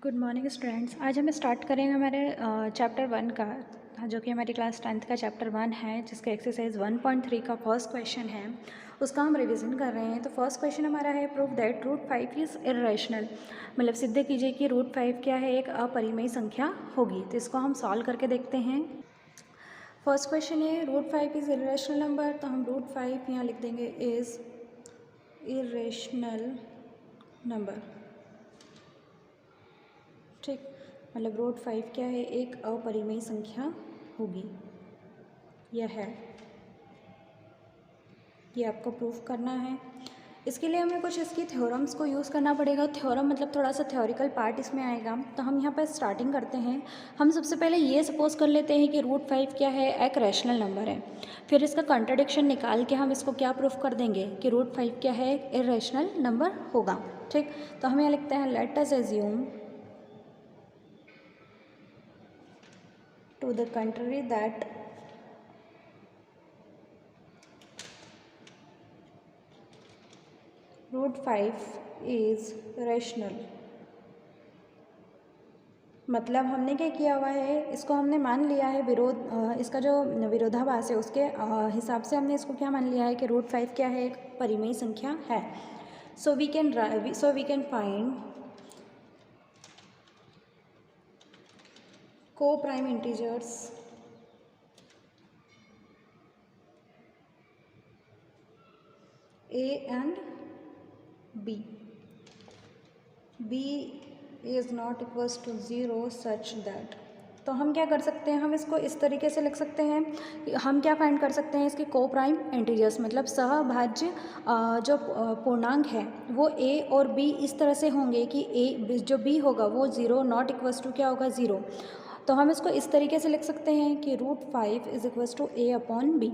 Good morning students. आज हम start करेंगे हमारे चैप्टर 1 का, जो कि हमारी क्लास 10th का चैप्टर 1 है, जिसका एक्सरसाइज 1.3 का फर्स्ट क्वेश्चन है। उसका हम रिवीजन कर रहे हैं। तो फर्स्ट क्वेश्चन हमारा है, prove that root 5 is irrational. मतलब सिद्ध कीजिए कि रूट 5 क्या है, एक अपरिमेय संख्या होगी। तो इसको हम सॉल्व करके देखते हैं। फर्स्ट क्वेश्चन है, रूट 5 इज़ इर्रेशनल नंबर। तो हम रूट 5 यहाँ लिख देंगे इज़ इर्रेशनल नंबर। ठीक, मतलब रूट 5 क्या है, एक अपरिमेय संख्या होगी। यह है, ये आपको प्रूफ करना है। इसके लिए हमें कुछ इसकी थ्योरम्स को यूज़ करना पड़ेगा। थ्योरम मतलब थोड़ा सा थ्योरिकल पार्ट इसमें आएगा। तो हम यहाँ पर स्टार्टिंग करते हैं। हम सबसे पहले ये सपोज कर लेते हैं कि रूट 5 क्या है, एक रैशनल नंबर है। फिर इसका कॉन्ट्रडिक्शन निकाल के हम इसको क्या प्रूफ कर देंगे कि रूट 5 क्या है, एक इर्रेशनल नंबर होगा। ठीक, तो हमें यहाँ लिखते हैं, let us assume to the contrary that root 5 is rational। मतलब हमने क्या किया हुआ है, इसको हमने मान लिया है इसका जो विरोधाभास है उसके हिसाब से हमने इसको क्या मान लिया है कि रूट 5 क्या है, एक परिमेय संख्या है। सो वी कैन फाइंड को prime integers A and B is not equals to 0 such that। तो हम क्या कर सकते हैं, हम इसको इस तरीके से लिख सकते हैं। हम क्या फाइंड कर सकते हैं, इसके को प्राइम इंटीजर्स मतलब सहभाज्य जो पूर्णांक है वो A और B इस तरह से होंगे कि A जो B होगा वो 0 नॉट इक्वल्स टू क्या होगा, 0। तो हम इसको इस तरीके से लिख सकते हैं कि root 5 is equals to A upon B।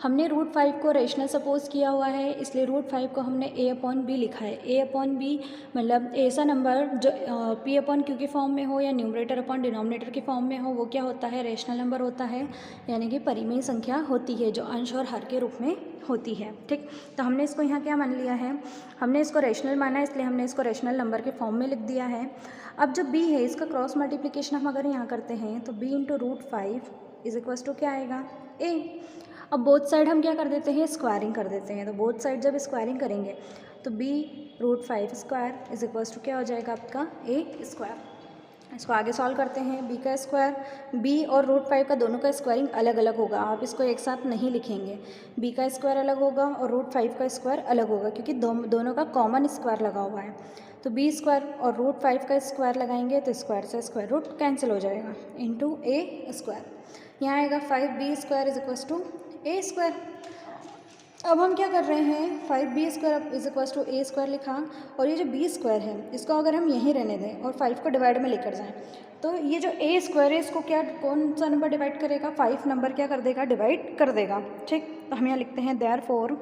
हमने रूट 5 को रेशनल सपोज किया हुआ है, इसलिए रूट 5 को हमने A अपॉन बी लिखा है। A अपॉन बी मतलब ऐसा नंबर जो P अपॉन क्यू के फॉर्म में हो या न्यूमरेटर अपॉन डिनोमिनेटर के फॉर्म में हो, वो क्या होता है, रेशनल नंबर होता है, यानी कि परिमेय संख्या होती है जो अंश और हर के रूप में होती है। ठीक, तो हमने इसको यहाँ क्या मान लिया है, हमने इसको रेशनल माना है, इसलिए हमने इसको रेशनल नंबर के फॉर्म में लिख दिया है। अब जो B है इसका क्रॉस मल्टीप्लिकेशन हम अगर यहाँ करते हैं तो B into root 5 is equals to क्या आएगा, A। अब बोथ साइड हम क्या कर देते हैं, स्क्वायरिंग कर देते हैं। तो बोथ साइड जब स्क्वायरिंग करेंगे तो B root 5 square is equals to क्या हो जाएगा आपका, A स्क्वायर। इसको आगे सॉल्व करते हैं। B का स्क्वायर, B और रूट 5 का दोनों का स्क्वायरिंग अलग अलग होगा, आप इसको एक साथ नहीं लिखेंगे। B का स्क्वायर अलग होगा और रूट 5 का स्क्वायर अलग होगा, क्योंकि दोनों का कॉमन स्क्वायर लगा हुआ है। तो B स्क्वायर और रूट 5 का स्क्वायर लगाएंगे तो स्क्वायर से स्क्वायर रूट कैंसिल हो जाएगा, इंटू A स्क्वायर। यहाँ आएगा 5B square is equals to A square. अब हम क्या कर रहे हैं, 5B square is equals to A square लिखा, और ये जो B स्क्वायर है इसको अगर हम यहीं रहने दें और 5 को डिवाइड में लेकर जाएं तो ये जो A स्क्वायर है इसको क्या, कौन सा नंबर डिवाइड करेगा, 5 नंबर क्या कर देगा, डिवाइड कर देगा। ठीक, तो हम यहाँ लिखते हैं therefore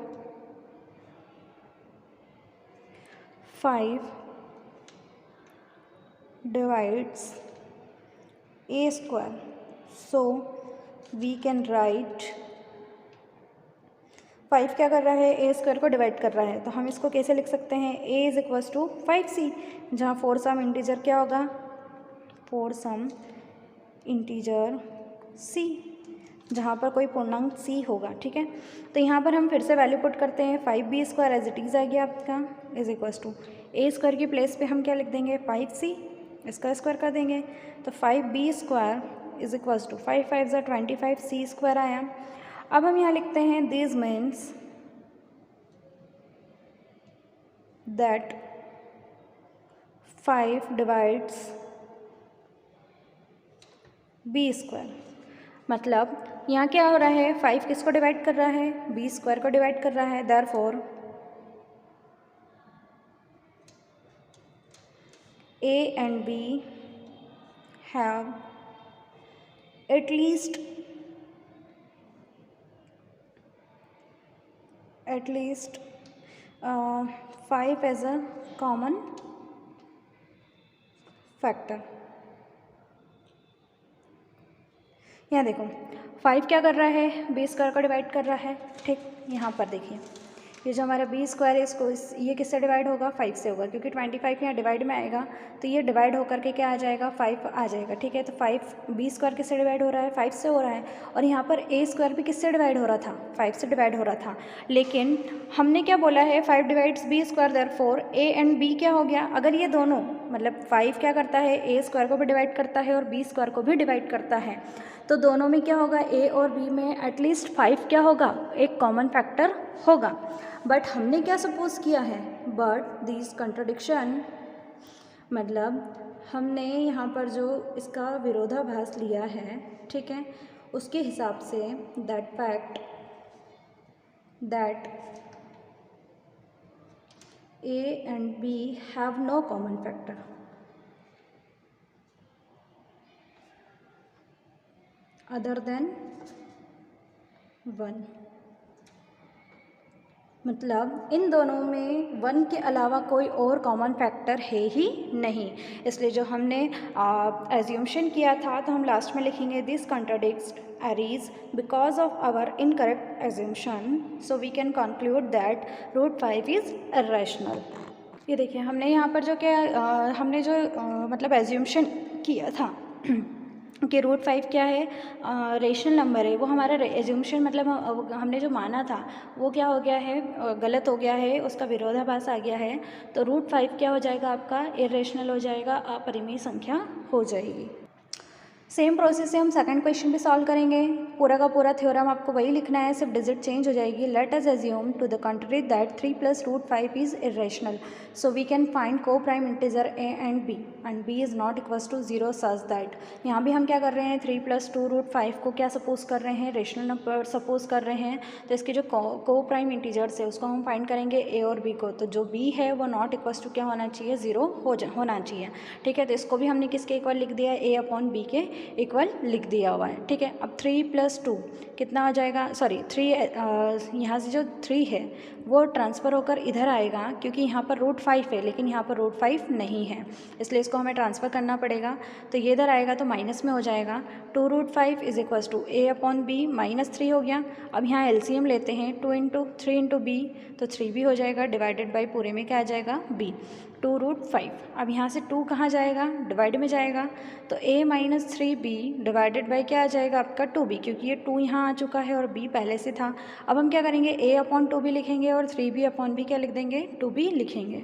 5 divides A square, so we can write 5 क्या कर रहा है, A स्क्वायर को डिवाइड कर रहा है। तो हम इसको कैसे लिख सकते हैं, A is equals to 5C, जहाँ 4 सम इंटीजर क्या होगा, 4 सम इंटीजर C, जहाँ पर कोई पूर्णांक C होगा। ठीक है, तो यहाँ पर हम फिर से वैल्यू पुट करते हैं। 5B square as it is आ गया आपका, is equals to A square की प्लेस पे हम क्या लिख देंगे, 5C, इसका स्क्वायर कर देंगे। तो 5B square is equals to 5 5 ज़ा 25, C स्क्वायर आया। अब हम यहाँ लिखते हैं, this means that 5 divides B square. मतलब यहाँ क्या हो रहा है, 5 किसको डिवाइड कर रहा है, B स्क्वायर को डिवाइड कर रहा है। Therefore A and B have at least 5 as a common factor. यहाँ देखो 5 क्या कर रहा है, B स्क्वायर को डिवाइड कर रहा है। ठीक, यहाँ पर देखिए ये जो हमारा बी स्क्वायर है इसको ये किससे डिवाइड होगा, 5 से होगा, क्योंकि 25 यहाँ डिवाइड में आएगा तो ये डिवाइड होकर के क्या आ जाएगा, 5 आ जाएगा। ठीक है, तो 5 बी स्क्वायर किससे डिवाइड हो रहा है, 5 से हो रहा है। और यहाँ पर ए स्क्वायर भी किससे डिवाइड हो रहा था, 5 से डिवाइड हो रहा था। लेकिन हमने क्या बोला है, 5 divides B square, therefore A and B क्या हो गया, अगर ये दोनों मतलब 5 क्या करता है, ए स्क्वायर को भी डिवाइड करता है और बी स्क्वायर को भी डिवाइड करता है, तो दोनों में क्या होगा, ए और बी में एटलीस्ट 5 क्या होगा, एक कॉमन फैक्टर होगा। बट हमने क्या सपोज किया है, बट दिस कंट्रडिक्शन, मतलब हमने यहाँ पर जो इसका विरोधाभास लिया है, ठीक है, उसके हिसाब से that fact that A and B have no common factor other than 1, मतलब इन दोनों में 1 के अलावा कोई और कॉमन फैक्टर है ही नहीं। इसलिए जो हमने एज्यूम्शन किया था तो हम लास्ट में लिखेंगे this contradicts arise because of our incorrect assumption, so we can conclude that √5 is irrational. ये देखिए हमने यहाँ पर जो क्या हमने जो मतलब एज्यूम्शन किया था कि √5 क्या है, रेशनल नंबर है, वो हमारा एज्यूम्शन मतलब हमने जो माना था वो क्या हो गया है, गलत हो गया है, उसका विरोधाभास आ गया है। तो √5 क्या हो जाएगा आपका, इर्रेशनल हो जाएगा, अपरिमेय संख्या हो जाएगी। सेम प्रोसेस से हम सेकंड क्वेश्चन भी सॉल्व करेंगे। पूरा का पूरा थ्योरम आपको वही लिखना है, सिर्फ डिजिट चेंज हो जाएगी। Let us assume to the contrary that 3 + √5 is irrational, so we can find coprime integer a and b is not equals to 0 such that. यहाँ भी हम क्या कर रहे हैं, 3 + 2 √5 को क्या सपोज कर रहे हैं, रेशनल नंबर सपोज कर रहे हैं। तो इसके जो को प्राइम इंटीजर्स है उसको हम फाइंड करेंगे ए और बी को। तो जो बी है वो नॉट इक्वल्स टू क्या होना चाहिए, 0 होना चाहिए। ठीक है, तो इसको भी हमने किसके इक्वल लिख दिया है, a/b के इक्वल लिख दिया हुआ है। ठीक है, अब 3 + 2 कितना हो जाएगा, सॉरी 3 यहाँ से जो 3 है वो ट्रांसफ़र होकर इधर आएगा, क्योंकि यहाँ पर √5 है लेकिन यहाँ पर √5 नहीं है, इसलिए इसको हमें ट्रांसफ़र करना पड़ेगा। तो ये इधर आएगा तो माइनस में हो जाएगा। 2 √5 इज इक्वल्स टू a/b -3 हो गया। अब यहाँ एलसीएम लेते हैं, 2 × 3 × b, तो 3 भी हो जाएगा, डिवाइडेड बाई पूरे में क्या आ जाएगा, b। 2 √5, अब यहाँ से 2 कहाँ जाएगा, डिवाइड में जाएगा, तो a - 3b डिवाइडेड बाई क्या आ जाएगा आपका 2b, क्योंकि ये 2 यहाँ आ चुका है और b पहले से था। अब हम क्या करेंगे, a/2b लिखेंगे और 3b/b क्या लिख देंगे, 2b लिखेंगे।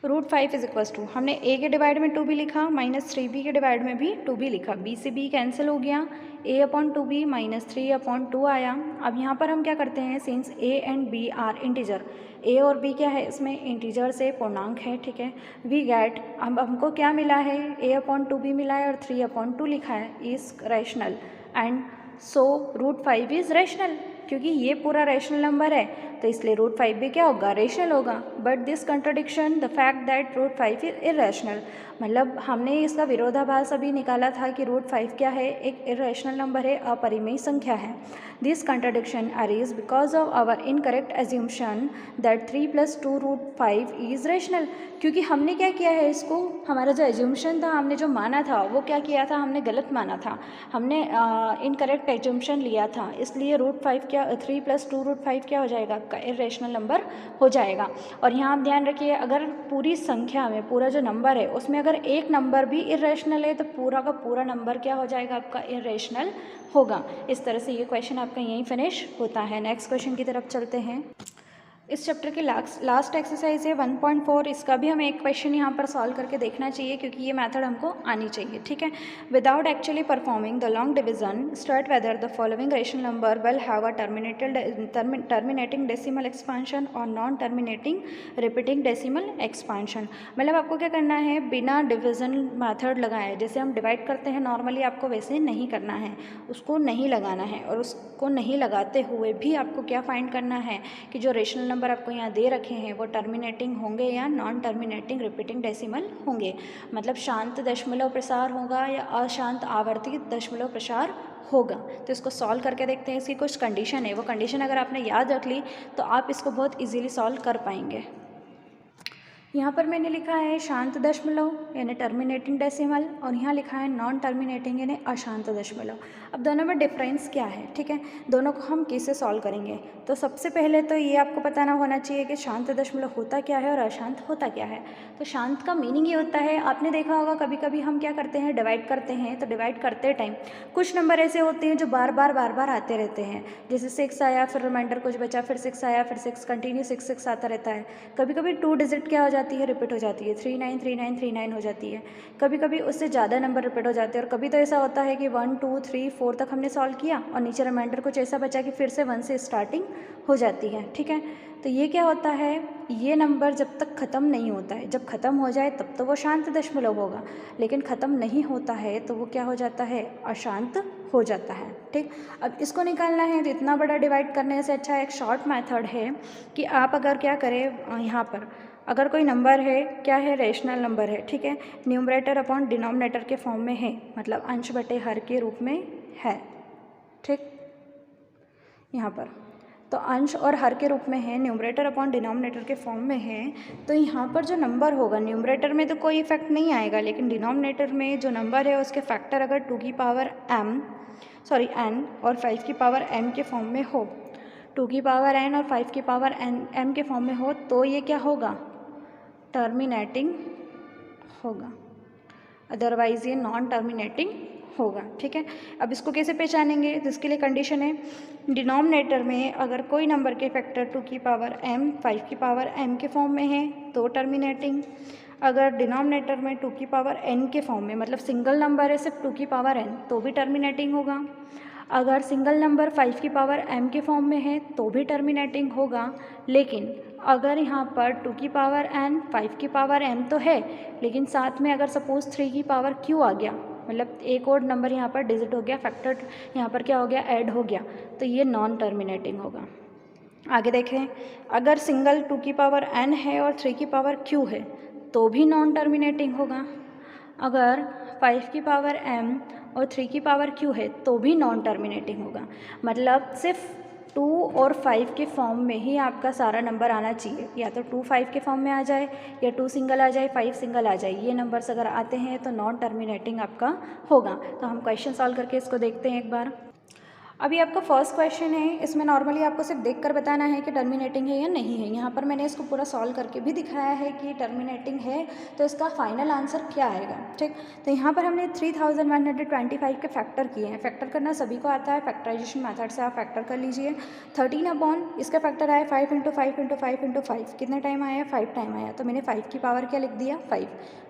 √5 इज इक्वल्स टू, हमने a के डिवाइड में 2b लिखा, -3b के डिवाइड में भी 2b लिखा, b से b कैंसिल हो गया, a/2b -3/2 आया। अब यहाँ पर हम क्या करते हैं, since a and b are integer, a और b क्या है इसमें इंटीजर से पूर्णांक है। ठीक है, वी गेट, अब हमको क्या मिला है, a/2b मिला है और 3/2 लिखा है, is rational and so √5 is rational, क्योंकि ये पूरा रैशनल नंबर है तो इसलिए √5 भी क्या होगा, रेशनल होगा। But this contradiction the fact that √5 is irrational, मतलब हमने इसका विरोधाभास अभी निकाला था कि √5 क्या है, एक इर्रेशनल नंबर है, अपरिमेय संख्या है। This contradiction arise because of our incorrect assumption that 3 + 2 √5 is rational, क्योंकि हमने क्या किया है, इसको हमारा जो एज्यूम्शन था, हमने जो माना था वो क्या किया था, हमने गलत माना था, हमने इनकरेक्ट एज्यूम्शन लिया था, इसलिए √5 क्या 3 + 2 √5 क्या हो जाएगा आपका, इर्रेशनल नंबर हो जाएगा। और यहाँ आप ध्यान रखिए, अगर पूरी संख्या में पूरा जो नंबर है उसमें अगर एक नंबर भी इर्रेशनल है तो पूरा का पूरा नंबर क्या हो जाएगा आपका, इर्रेशनल होगा। इस तरह से ये क्वेश्चन आपका यहीं फिनिश होता है। नेक्स्ट क्वेश्चन की तरफ चलते हैं। इस चैप्टर की लास्ट एक्सरसाइज है 1.4, इसका भी हमें एक क्वेश्चन यहाँ पर सॉल्व करके देखना चाहिए, क्योंकि ये मेथड हमको आनी चाहिए। ठीक है, without actually performing the long division state whether the following rational number will have a terminating decimal expansion और non terminating repeating decimal expansion. मतलब आपको क्या करना है, बिना डिवीजन मेथड लगाए, जैसे हम डिवाइड करते हैं नॉर्मली, आपको वैसे नहीं करना है, उसको नहीं लगाना है, और उसको नहीं लगाते हुए भी आपको क्या फाइंड करना है कि जो रेशनल नंबर आपको यहाँ दे रखे हैं वो टर्मिनेटिंग होंगे या नॉन टर्मिनेटिंग रिपीटिंग डेसिमल होंगे, मतलब शांत दशमलव प्रसार होगा या अशांत आवर्ती दशमलव प्रसार होगा। तो इसको सॉल्व करके देखते हैं। इसकी कुछ कंडीशन है, वो कंडीशन अगर आपने याद रख ली तो आप इसको बहुत इजीली सॉल्व कर पाएंगे। यहाँ पर मैंने लिखा है शांत दशमलव यानी टर्मिनेटिंग डेसिमल, और यहाँ लिखा है नॉन टर्मिनेटिंग यानी अशांत दशमलव। अब दोनों में डिफरेंस क्या है, ठीक है, दोनों को हम कैसे सॉल्व करेंगे। तो सबसे पहले तो ये आपको पता होना चाहिए कि शांत दशमलव होता क्या है और अशांत होता क्या है। तो शांत का मीनिंग ये होता है, आपने देखा होगा कभी कभी हम क्या करते हैं, डिवाइड करते हैं, तो डिवाइड करते टाइम कुछ नंबर ऐसे होते हैं जो बार बार आते रहते हैं, जैसे 6 आया, फिर रिमाइंडर कुछ बचा, फिर 6 आया, फिर 6 कंटिन्यू 6 आता रहता है। कभी कभी 2 डिजिट क्या हो जाती है, रिपीट हो जाती है, 393939 हो जाती है। कभी कभी उससे ज़्यादा नंबर रिपीट हो जाते हैं, और कभी तो ऐसा होता है कि 1 2 3 4 तक हमने सॉल्व किया और नीचे रिमाइंडर कुछ ऐसा बचा कि फिर से 1 से स्टार्टिंग हो जाती है, ठीक है। तो ये क्या होता है, ये नंबर जब तक ख़त्म नहीं होता है, जब ख़त्म हो जाए तब तो वो शांत दशमलव होगा, लेकिन ख़त्म नहीं होता है तो वो क्या हो जाता है, अशांत हो जाता है, ठीक। अब इसको निकालना है तो इतना बड़ा डिवाइड करने से अच्छा एक शॉर्ट मेथड है कि आप अगर क्या करें, यहाँ पर अगर कोई नंबर है, क्या है, रेशनल नंबर है, ठीक है, न्यूमरेटर अपॉन डिनोमिनेटर के फॉर्म में है, मतलब अंश बटे हर के रूप में है, ठीक, यहाँ पर तो अंश और हर के रूप में है, न्यूमरेटर अपॉन डिनोमिनेटर के फॉर्म में है। तो यहाँ पर जो नंबर होगा, न्यूमरेटर में तो कोई इफेक्ट नहीं आएगा, लेकिन डिनोमिनेटर में जो नंबर है उसके फैक्टर अगर 2 की पावर n और 5 की पावर m के फॉर्म में हो, 2 की पावर n और 5 की पावर m के फॉर्म में हो, तो ये क्या होगा, टर्मिनेटिंग होगा, अदरवाइज ये नॉन टर्मिनेटिंग होगा, ठीक है। अब इसको कैसे पहचानेंगे, तो इसके लिए कंडीशन है, डिनोमिनेटर में अगर कोई नंबर के फैक्टर 2 की पावर m 5 की पावर m के फॉर्म में है तो टर्मिनेटिंग, अगर डिनोमिनेटर में 2 की पावर n के फॉर्म में, मतलब सिंगल नंबर है सिर्फ 2 की पावर n, तो भी टर्मिनेटिंग होगा। अगर सिंगल नंबर 5 की पावर m के फॉर्म में है तो भी टर्मिनेटिंग होगा। लेकिन अगर यहाँ पर 2 की पावर n 5 की पावर m तो है, लेकिन साथ में अगर सपोज 3 की पावर q आ गया, मतलब एक और नंबर यहाँ पर डिजिट हो गया, फैक्टर यहाँ पर क्या हो गया, ऐड हो गया, तो ये नॉन टर्मिनेटिंग होगा। आगे देखें, अगर सिंगल 2 की पावर n है और 3 की पावर q है तो भी नॉन टर्मिनेटिंग होगा। अगर 5 की पावर m और 3 की पावर q है तो भी नॉन टर्मिनेटिंग होगा। मतलब सिर्फ 2 और 5 के फॉर्म में ही आपका सारा नंबर आना चाहिए, या तो 2 5 के फॉर्म में आ जाए, या 2 सिंगल आ जाए, 5 सिंगल आ जाए। ये नंबर्स अगर आते हैं तो नॉन टर्मिनेटिंग आपका होगा। तो हम क्वेश्चन सॉल्व करके इसको देखते हैं एक बार। अभी आपका फर्स्ट क्वेश्चन है, इसमें नॉर्मली आपको सिर्फ देखकर बताना है कि टर्मिनेटिंग है या नहीं है। यहाँ पर मैंने इसको पूरा सॉल्व करके भी दिखाया है कि टर्मिनेटिंग है, तो इसका फाइनल आंसर क्या आएगा, ठीक। तो यहाँ पर हमने 3125 के फैक्टर किए हैं। फैक्टर करना सभी को आता है, फैक्टराइजेशन मेथड से आप फैक्टर कर लीजिए। 13 अपॉन इसका फैक्टर आया 5 × 5 × 5 × 5, कितने टाइम आया, 5 टाइम आया, तो मैंने 5 की पावर क्या लिख दिया, 5।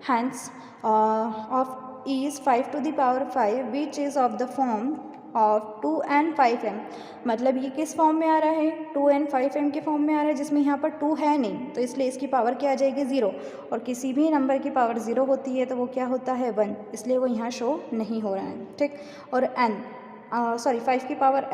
Hence of is 5 to the power 5 which is of the form of 2n 5m, मतलब ये किस फॉर्म में आ रहा है, 2n 5m के फॉर्म में आ रहा है, जिसमें यहाँ पर 2 है नहीं, तो इसलिए इसकी पावर क्या आ जाएगी, 0। और किसी भी नंबर की पावर 0 होती है तो वो क्या होता है, 1, इसलिए वो यहाँ शो नहीं हो रहा है, ठीक। और n 5 की पावर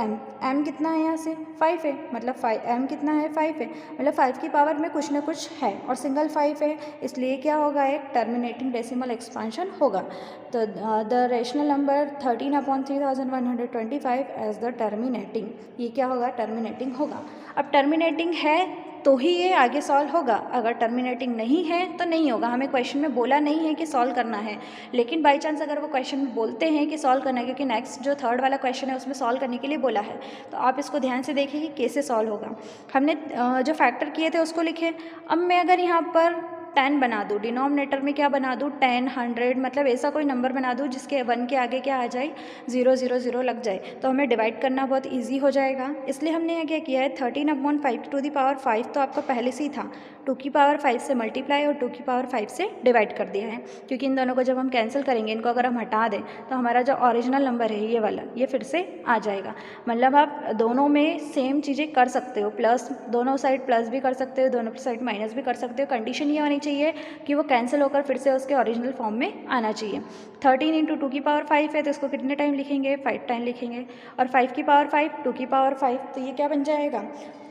m कितना है, यहाँ से 5 है, मतलब m कितना है, 5 है, मतलब 5 की पावर में कुछ ना कुछ है, और सिंगल 5 है, इसलिए क्या होगा, एक टर्मिनेटिंग डेसिमल एक्सपांशन होगा। तो the rational number 13/3125 as the terminating, ये क्या होगा, टर्मिनेटिंग होगा। अब टर्मिनेटिंग है तो ही ये आगे सॉल्व होगा, अगर टर्मिनेटिंग नहीं है तो नहीं होगा। हमें क्वेश्चन में बोला नहीं है कि सॉल्व करना है, लेकिन बाई चांस अगर वो क्वेश्चन में बोलते हैं कि सॉल्व करना है, क्योंकि नेक्स्ट जो थर्ड वाला क्वेश्चन है उसमें सॉल्व करने के लिए बोला है, तो आप इसको ध्यान से देखिए कि कैसे सॉल्व होगा। हमने जो फैक्टर किए थे उसको लिखे। अब मैं अगर यहाँ पर 10 बना दूँ, डिनोमिनेटर में क्या बना दूँ, 10 100, मतलब ऐसा कोई नंबर बना दूँ जिसके 1 के आगे क्या आ जाए, 0 0 0 लग जाए, तो हमें डिवाइड करना बहुत इजी हो जाएगा। इसलिए हमने यहाँ क्या किया है, 13/5 to the power 5 तो आपका पहले से ही था, 2 की पावर 5 से मल्टीप्लाई और 2 की पावर 5 से डिवाइड कर दिया है, क्योंकि इन दोनों को जब हम कैंसिल करेंगे, इनको अगर हम हटा दें तो हमारा जो ओरिजिनल नंबर है ये वाला, ये फिर से आ जाएगा। मतलब आप दोनों में सेम चीज़ें कर सकते हो, प्लस दोनों साइड प्लस भी कर सकते हो, दोनों साइड माइनस भी कर सकते हो। कंडीशन ये होनी चाहिए कि वो कैंसिल होकर फिर से उसके ओरिजिनल फॉर्म में आना चाहिए। 13 × 2 की पावर 5 है, तो इसको कितने टाइम लिखेंगे, 5 टाइम लिखेंगे, और 5 की पावर 5 2 की पावर 5, तो ये क्या बन जाएगा,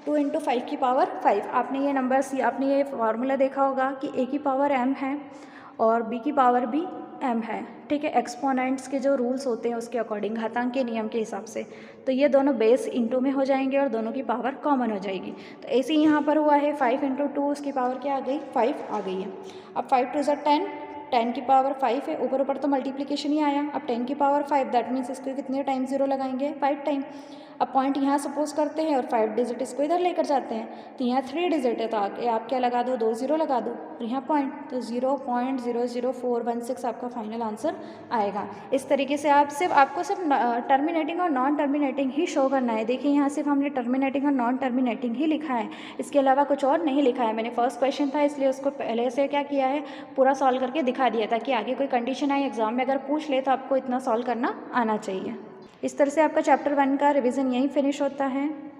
2 × 5 की पावर 5। आपने ये नंबर्स, आपने ये फार्मूला देखा होगा कि a की पावर m है और b की पावर भी m है, ठीक है। एक्सपोनेंट्स के जो रूल्स होते हैं उसके अकॉर्डिंग, घातांक के नियम के हिसाब से, तो ये दोनों बेस इंटू में हो जाएंगे और दोनों की पावर कॉमन हो जाएगी। तो ऐसे ही यहाँ पर हुआ है 5 इंटू 2, उसकी पावर क्या आ गई, 5 आ गई है। अब 5 टू ज़ा 10, 10 की पावर 5 है, ऊपर ऊपर तो मल्टीप्लिकेशन ही आया। अब 10 की पावर 5, दैट मीन्स इसको कितने टाइम जीरो लगाएंगे, 5 टाइम। अब पॉइंट यहाँ सपोज करते हैं और 5 डिजिट इसको इधर लेकर जाते हैं, तो यहाँ 3 डिजिट है, तो आगे आप क्या लगा दो, 2 जीरो लगा दो और यहाँ पॉइंट, तो 0.00416 आपका फाइनल आंसर आएगा। इस तरीके से आपको सिर्फ टर्मिनेटिंग और नॉन टर्मिनेटिंग ही शो करना है। देखिए यहाँ सिर्फ हमने टर्मिनेटिंग और नॉन टर्मिनेटिंग ही लिखा है, इसके अलावा कुछ और नहीं लिखा है। मैंने फर्स्ट क्वेश्चन था इसलिए उसको पहले से क्या किया है, पूरा सॉल्व करके दिखा दिया ताकि आगे कोई कंडीशन आई एग्जाम में अगर पूछ ले तो आपको इतना सॉल्व करना आना चाहिए। इस तरह से आपका चैप्टर 1 का रिवीजन यहीं फिनिश होता है।